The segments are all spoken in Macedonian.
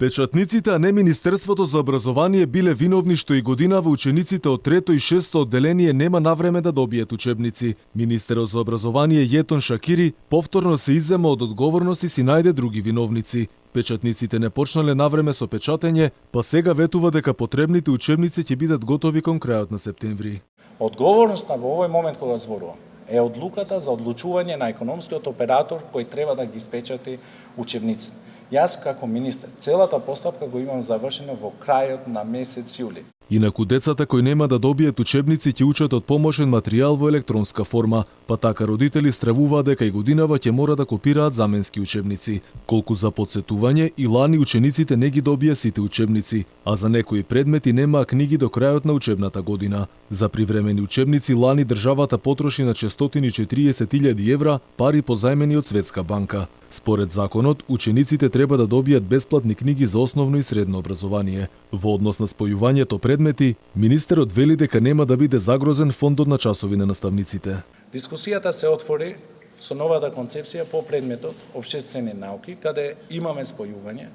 Печатниците, а не Министерството за образование биле виновни што и годинава учениците од 3 и 6 одделение нема навреме да добијат учебници. Министерот за образование Јетон Шакири повторно се иззема од одговорност и си најде други виновници. Печатниците не почнале навреме со печатење, па сега ветува дека потребните учебници ќе бидат готови кон крајот на септември. Одговорноста во овој момент кога зборувам е одлуката за одлучување на економскиот оператор кој треба да ги спечати учебниците. Јас како министер целата постапка го имам завршено во крајот на месец јули. Инаку децата кои нема да добијат учебници ќе учат од помошен материјал во електронска форма, па така родители стравуваат дека и годинава ќе мора да копираат заменски учебници. Колку за подсетување, и лани учениците не ги добија сите учебници, а за некои предмети немаа книги до крајот на учебната година. За привремени учебници лани државата потроши на 640.000 евра пари позајмени од Светска банка. Според законот, учениците треба да добијат бесплатни книги за основно и средно образование. Во однос на спојувањето предмети, министерот вели дека нема да биде загрозен фондот на часови на наставниците. Дискусијата се отвори со новата концепција по предметот Обштествени науки, каде имаме спојување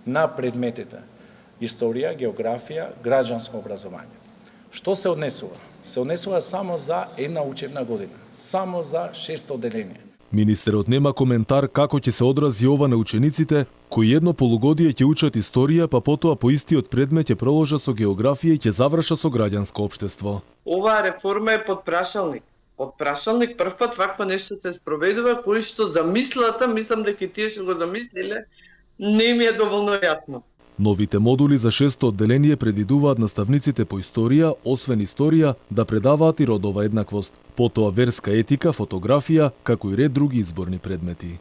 на предметите Историја, Географија, Граѓанско образование. Што се однесува? Се однесува само за една учебна година, само за 6 одделение. Министерот нема коментар како ќе се одрази ова на учениците кои едно полугодие ќе учат историја, па потоа по истиот предмет ќе проложат со географија и ќе завршат со граѓанско општество. Оваа реформа е под прашалник. Под прашалник првпат вакво нешто се спроведува, кои што замислата, мислам дека тие што го замислиле, не ми е доволно јасно. Новите модули за 6-то одделение предвидуваат наставниците по историја, освен историја, да предаваат и родова еднаквост, потоа верска етика, фотографија, како и ред други изборни предмети.